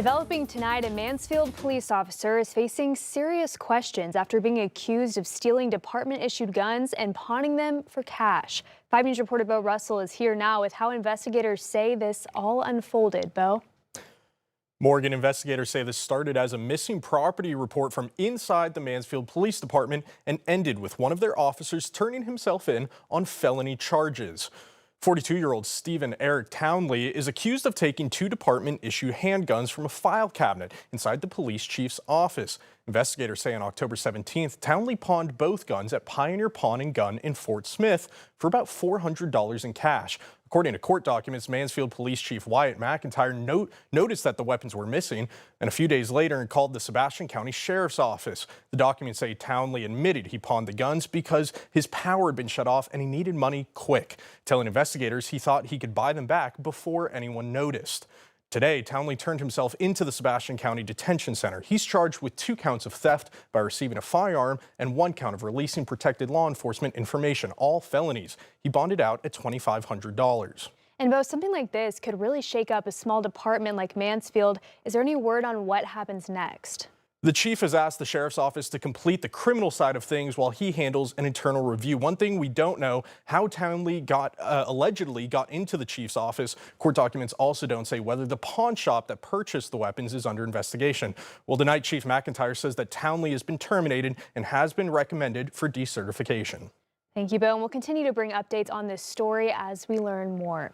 Developing tonight, a Mansfield police officer is facing serious questions after being accused of stealing department-issued guns and pawning them for cash. 5 News reporter Bo Russell is here now with how investigators say this all unfolded. Bo? Morgan, investigators say this started as a missing property report from inside the Mansfield Police Department and ended with one of their officers turning himself in on felony charges. 42-year-old Stephen Eric Townley is accused of taking 2 department-issued handguns from a file cabinet inside the police chief's office. Investigators say on October 17th, Townley pawned both guns at Pioneer Pawn and Gun in Fort Smith for about $400 in cash. According to court documents, Mansfield Police Chief Wyatt McIntyre noticed that the weapons were missing, and a few days later called the Sebastian County Sheriff's Office. The documents say Townley admitted he pawned the guns because his power had been shut off and he needed money quick, telling investigators he thought he could buy them back before anyone noticed. Today, Townley turned himself into the Sebastian County Detention Center. He's charged with 2 counts of theft by receiving a firearm and 1 count of releasing protected law enforcement information, all felonies. He bonded out at $2,500. And Bo, something like this could really shake up a small department like Mansfield. Is there any word on what happens next? The chief has asked the sheriff's office to complete the criminal side of things while he handles an internal review. One thing we don't know, how Townley allegedly got into the chief's office. Court documents also don't say whether the pawn shop that purchased the weapons is under investigation. Well, tonight, Chief McIntyre says that Townley has been terminated and has been recommended for decertification. Thank you, Bo, and we'll continue to bring updates on this story as we learn more.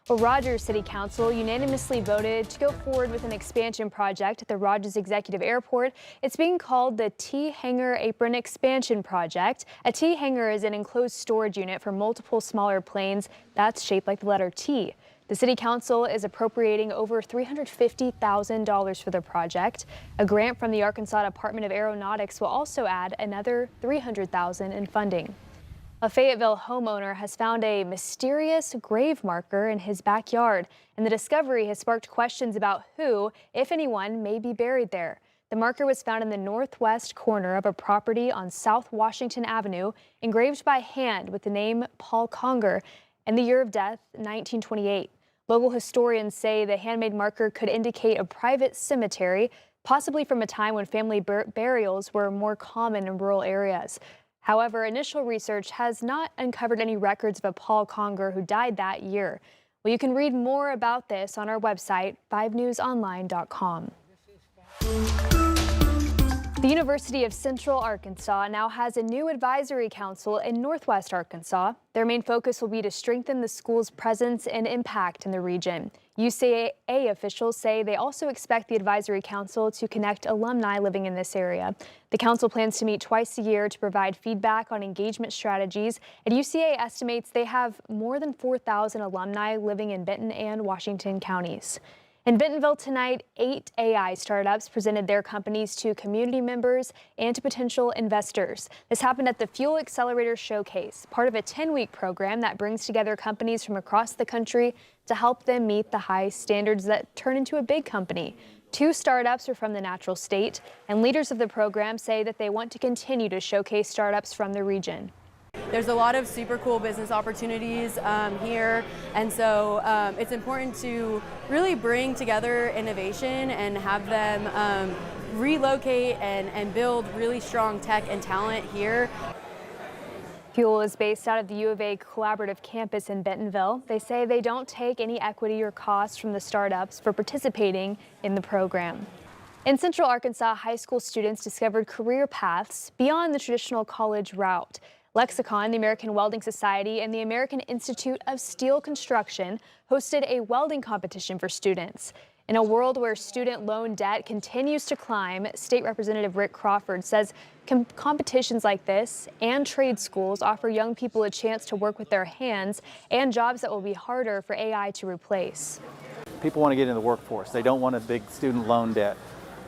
Well, Rogers City Council unanimously voted to go forward with an expansion project at the Rogers Executive Airport. It's being called the T-Hangar Apron Expansion Project. A T-Hangar is an enclosed storage unit for multiple smaller planes that's shaped like the letter T. The City Council is appropriating over $350,000 for the project. A grant from the Arkansas Department of Aeronautics will also add another $300,000 in funding. A Fayetteville homeowner has found a mysterious grave marker in his backyard, and the discovery has sparked questions about who, if anyone, may be buried there. The marker was found in the northwest corner of a property on South Washington Avenue, engraved by hand with the name Paul Conger and the year of death, 1928. Local historians say the handmade marker could indicate a private cemetery, possibly from a time when family burials were more common in rural areas. However, initial research has not uncovered any records of a Paul Conger who died that year. Well, you can read more about this on our website, 5newsonline.com. The University of Central Arkansas now has a new advisory council in Northwest Arkansas. Their main focus will be to strengthen the school's presence and impact in the region. UCA officials say they also expect the advisory council to connect alumni living in this area. The council plans to meet twice a year to provide feedback on engagement strategies, and UCA estimates they have more than 4,000 alumni living in Benton and Washington counties. In Bentonville tonight, 8 AI startups presented their companies to community members and to potential investors. This happened at the Fuel Accelerator Showcase, part of a 10-week program that brings together companies from across the country to help them meet the high standards that turn into a big company. 2 startups are from the natural state, and leaders of the program say that they want to continue to showcase startups from the region. There's a lot of super cool business opportunities here, and so it's important to really bring together innovation and have them relocate and build really strong tech and talent here. Fuel is based out of the U of A Collaborative Campus in Bentonville. They say they don't take any equity or costs from the startups for participating in the program. In Central Arkansas, high school students discovered career paths beyond the traditional college route. Lexicon, the American Welding Society, and the American Institute of Steel Construction hosted a welding competition for students. In a world where student loan debt continues to climb, State Representative Rick Crawford says competitions like this and trade schools offer young people a chance to work with their hands and jobs that will be harder for AI to replace. People want to get into the workforce. They don't want a big student loan debt.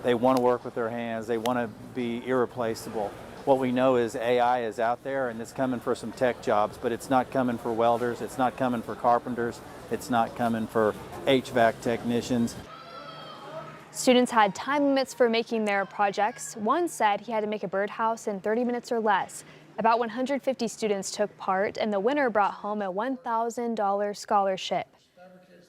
They want to work with their hands. They want to be irreplaceable. What we know is AI is out there and it's coming for some tech jobs, but it's not coming for welders, it's not coming for carpenters, it's not coming for HVAC technicians. Students had time limits for making their projects. One said he had to make a birdhouse in 30 minutes or less. About 150 students took part, and the winner brought home a $1,000 scholarship.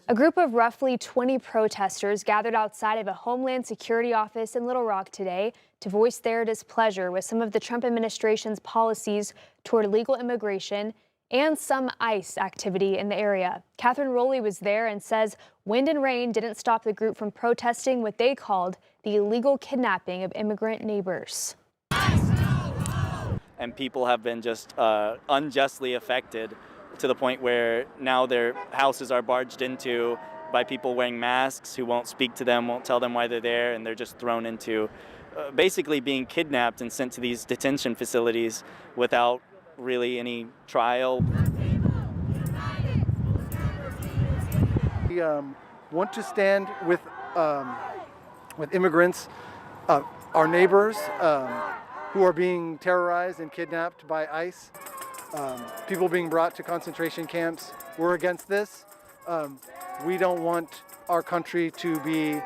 A group of roughly 20 protesters gathered outside of a Homeland Security office in Little Rock today to voice their displeasure with some of the Trump administration's policies toward illegal immigration and some ICE activity in the area. Catherine Rowley was there and says wind and rain didn't stop the group from protesting what they called the illegal kidnapping of immigrant neighbors. And people have been just unjustly affected to the point where now their houses are barged into by people wearing masks who won't speak to them, won't tell them why they're there, and they're just thrown into basically being kidnapped and sent to these detention facilities without really any trial. We want to stand with immigrants, our neighbors who are being terrorized and kidnapped by ICE, people being brought to concentration camps. We're against this. We don't want our country to be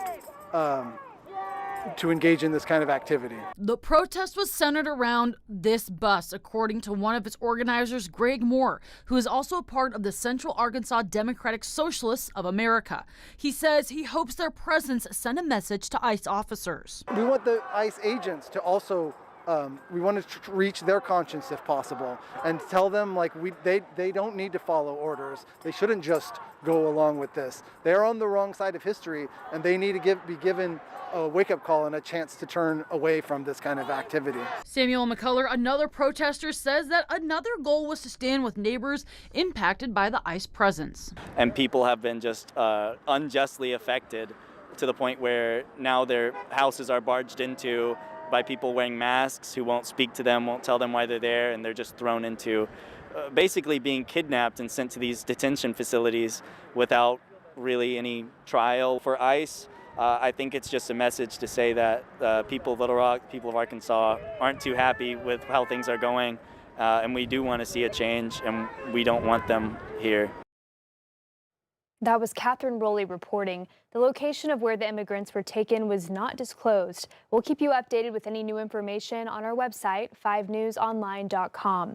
to engage in this kind of activity. The protest was centered around this bus, according to one of its organizers, Greg Moore, who is also a part of the Central Arkansas Democratic Socialists of America. He says he hopes their presence send a message to ICE officers. We want the ICE agents to also we want to reach their conscience if possible and tell them like they don't need to follow orders. They shouldn't just go along with this. They're on the wrong side of history and they need to be given a wake-up call and a chance to turn away from this kind of activity. Samuel McCullough, another protester, says that another goal was to stand with neighbors impacted by the ICE presence. And people have been just unjustly affected to the point where now their houses are barged into by people wearing masks who won't speak to them, won't tell them why they're there, and they're just thrown into basically being kidnapped and sent to these detention facilities without really any trial. For ICE, I think it's just a message to say that people of Little Rock, people of Arkansas aren't too happy with how things are going, and we do want to see a change, and we don't want them here. That was Catherine Rowley reporting. The location of where the immigrants were taken was not disclosed. We'll keep you updated with any new information on our website, 5newsonline.com.